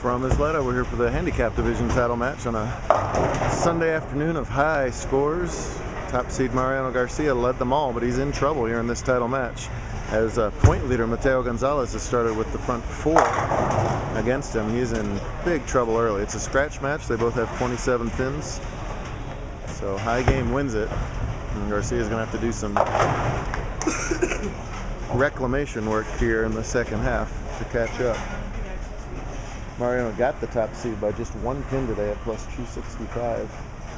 From Isleta, we're here for the handicap division title match on a Sunday afternoon of high scores. Top seed Mariano Garcia led them all, but he's in trouble here in this title match, as point leader Mateo Gonzalez has started with the front four against him. He's in big trouble early. It's a scratch match. They both have 27 pins, so high game wins it, and Garcia's going to have to do some reclamation work here in the second half to catch up. Mariano got the top seed by just one pin today at plus 265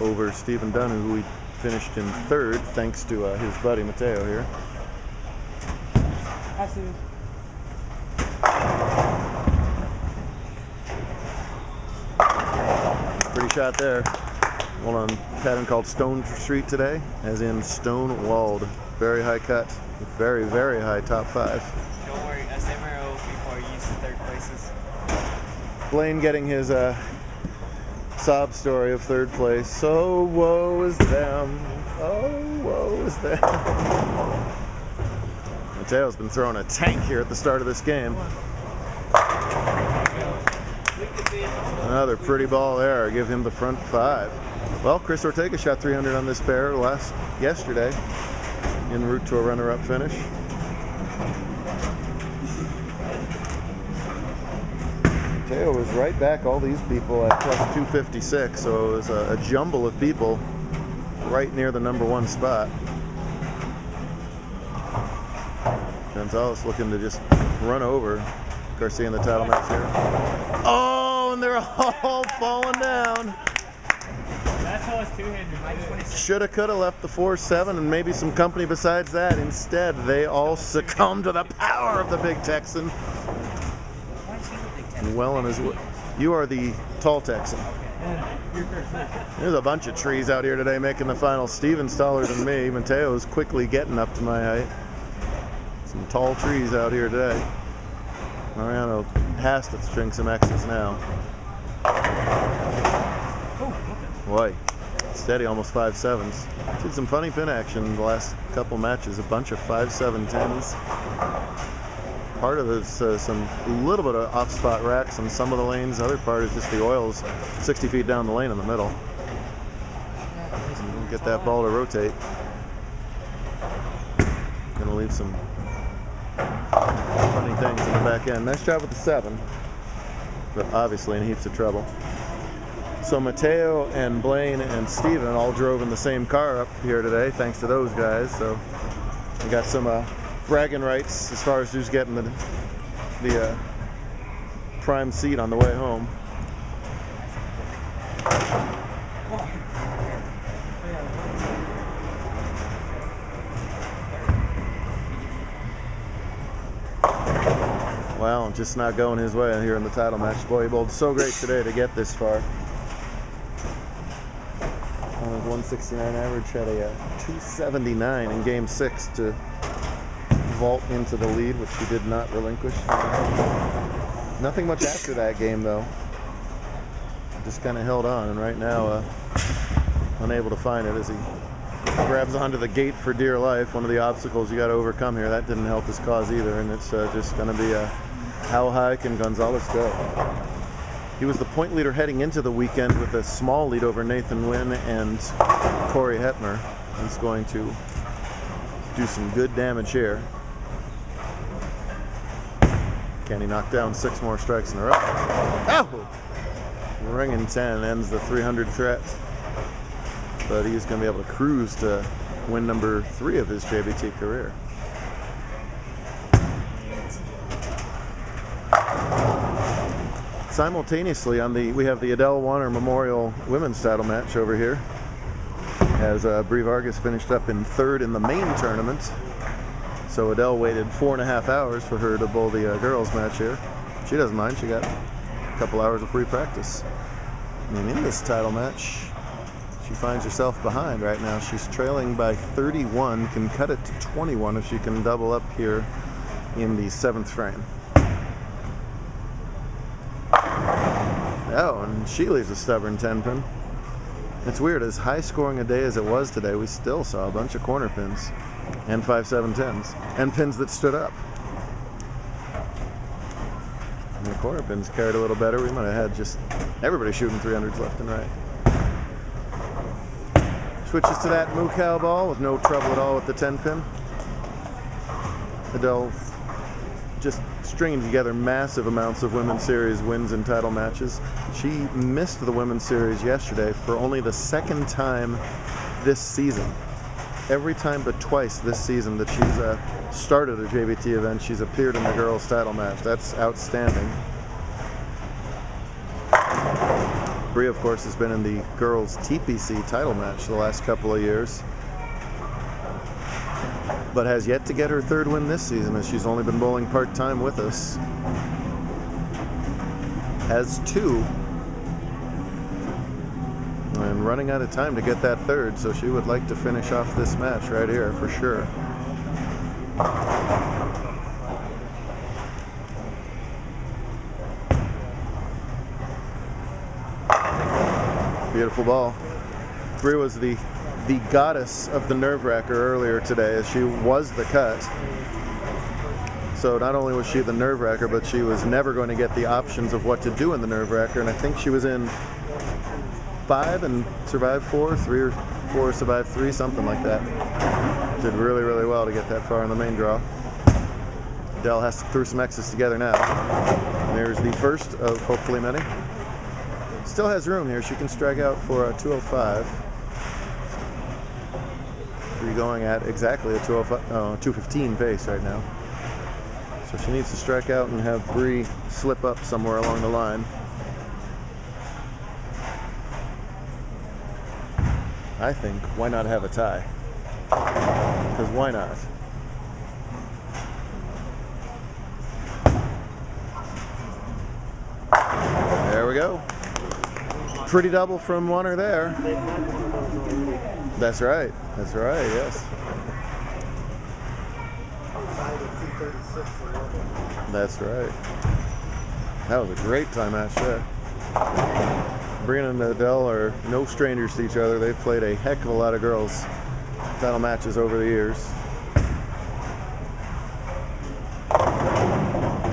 over Stephen Dunn, who he finished in third thanks to his buddy Mateo here. Pretty shot there. One on pattern called Stone Street today, as in stone walled. Very high cut, very, very high top five. Don't worry, SMRO people are used to third places. Blaine getting his sob story of third place. So woe is them. Oh, woe is them. Mateo's been throwing a tank here at the start of this game. Another pretty ball there. Give him the front five. Well, Chris Ortega shot 300 on this pair yesterday, en route to a runner-up finish. Mateo was right back all these people at plus 256, so it was a jumble of people right near the number one spot. Gonzalez looking to just run over Garcia in the title match here. Oh, and they're all falling down. That's how it's two-handed. Shoulda, coulda left the 4-7 and maybe some company besides that. Instead, they all succumb to the power of the big Texan. Well on his way. You are the tall Texan. There's a bunch of trees out here today making the final. Steven's taller than me. Mateo's quickly getting up to my height. Some tall trees out here today. Mariano has to string some X's now. Boy, steady, almost 5-7s. Did some funny pin action the last couple matches. A bunch of 5-7-10s. Part of it's some little bit of off-spot racks on some of the lanes. The other part is just the oils 60 feet down the lane in the middle. Get that ball to rotate. Gonna leave some funny things in the back end. Nice job with the 7, but obviously in heaps of trouble. So Mateo and Blaine and Steven all drove in the same car up here today, thanks to those guys. So we got some bragging rights as far as who's getting the prime seat on the way home. Well, just not going his way here in the title match. Boy, he bowled so great today to get this far. On his 169 average, had a 279 in game 6 to vault into the lead, which he did not relinquish. Nothing much after that game, though. Just kind of held on, and right now unable to find it as he grabs onto the gate for dear life. One of the obstacles you got to overcome here. That didn't help his cause either, and it's just going to be how high can Gonzalez go? He was the point leader heading into the weekend with a small lead over Nathan Wynn and Corey Hetmer. He's going to do some good damage here. Can he knock down 6 more strikes in a row? Oh! Ringing 10 ends the 300 threat. But he's going to be able to cruise to win number 3 of his JBT career. Simultaneously, we have the Adele Warner Memorial Women's Title match over here, as Brie Vargas finished up in third in the main tournament. So Adele waited 4.5 hours for her to bowl the girls match here. She doesn't mind. She got a couple hours of free practice. And in this title match, she finds herself behind right now. She's trailing by 31, can cut it to 21 if she can double up here in the 7th frame. Oh, and she leaves a stubborn 10 pin. It's weird, as high scoring a day as it was today, we still saw a bunch of corner pins and 5-7-10s and pins that stood up. And corner pins carried a little better, we might have had just everybody shooting 300s left and right. Switches to that moo cow ball with no trouble at all with the 10-pin. Adele just stringing together massive amounts of Women's Series wins and title matches. She missed the Women's Series yesterday for only the second time this season. Every time but twice this season that she's started a JBT event, she's appeared in the girls' title match. That's outstanding. Brie, of course, has been in the girls' TPC title match the last couple of years, but has yet to get her third win this season, as she's only been bowling part-time with us. Has two, and running out of time to get that third, so she would like to finish off this match right here for sure. Beautiful ball. Brie was the goddess of the nerve wracker earlier today, as she was the cut. So not only was she the nerve wracker, but she was never going to get the options of what to do in the nerve wracker. And I think she was in 5 and survived 4, 3 or 4 survived 3, something like that. Did really, really well to get that far in the main draw. Adele has to throw some X's together now. And there's the first of hopefully many. Still has room here. She can strike out for a 205. Brie going at exactly a 215 pace right now. So she needs to strike out and have Brie slip up somewhere along the line. I think, why not have a tie? Because why not? There we go. Pretty double from Warner there. That's right. That's right, yes. That's right. That was a great time match there. Brie and Adele are no strangers to each other. They've played a heck of a lot of girls' title matches over the years.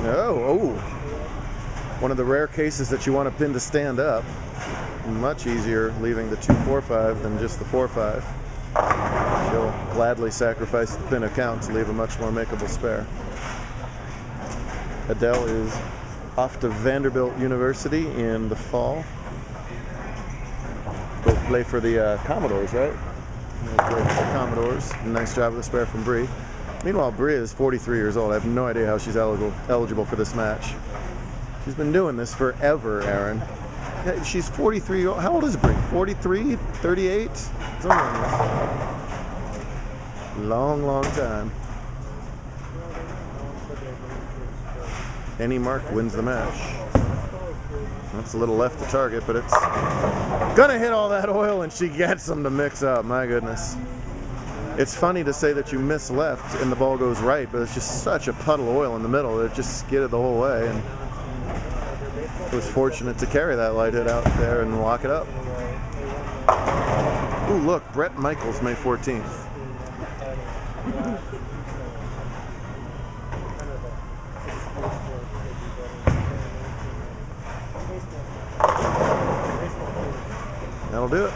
Oh. One of the rare cases that you want a pin to stand up. Much easier leaving the 2-4-5 than just the 4-5. She'll gladly sacrifice the pin account to leave a much more makeable spare. Adele is off to Vanderbilt University in the fall. Go play for the Commodores, right? Play for the Commodores. Nice job of the spare from Brie. Meanwhile, Brie is 43 years old. I have no idea how she's eligible for this match. She's been doing this forever, Aaron. She's 43. How old is Brie? 43? 38? Something like that. Long, long time. Any mark wins the match. That's a little left to target, but it's gonna hit all that oil, and she gets them to mix up. My goodness. It's funny to say that you miss left and the ball goes right, but it's just such a puddle of oil in the middle that it just skidded the whole way. And was fortunate to carry that light hit out there and lock it up. Ooh, look, Brett Michaels, May 14th. That'll do it.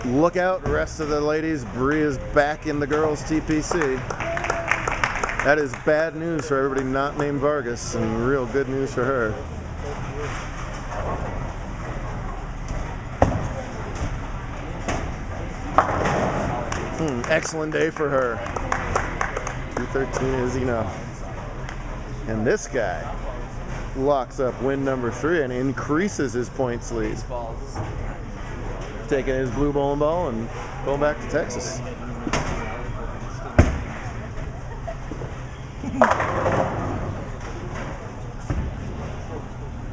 Look out, rest of the ladies. Brie is back in the girls' TPC. That is bad news for everybody not named Vargas, and real good news for her. Excellent day for her. 213 is enough. And this guy locks up win number 3 and increases his points lead. Taking his blue bowling ball and going back to Texas.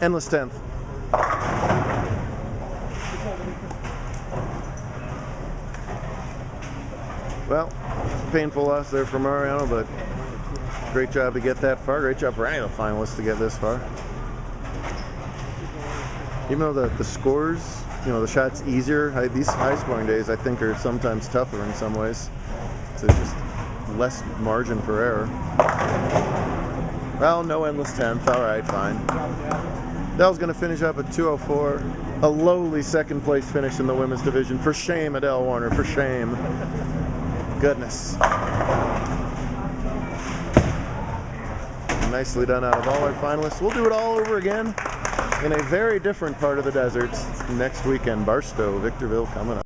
Endless 10th. Well, painful loss there for Mariano, but great job to get that far. Great job for any of the finalists to get this far. Even though the scores, the shot's easier, these high-scoring days I think are sometimes tougher in some ways. So just less margin for error. Well, no endless 10th. All right, fine. Dell's going to finish up at 204. A lowly second place finish in the women's division. For shame, Adele Warner. For shame. Goodness. Nicely done out of all our finalists. We'll do it all over again in a very different part of the desert next weekend. Barstow, Victorville coming up.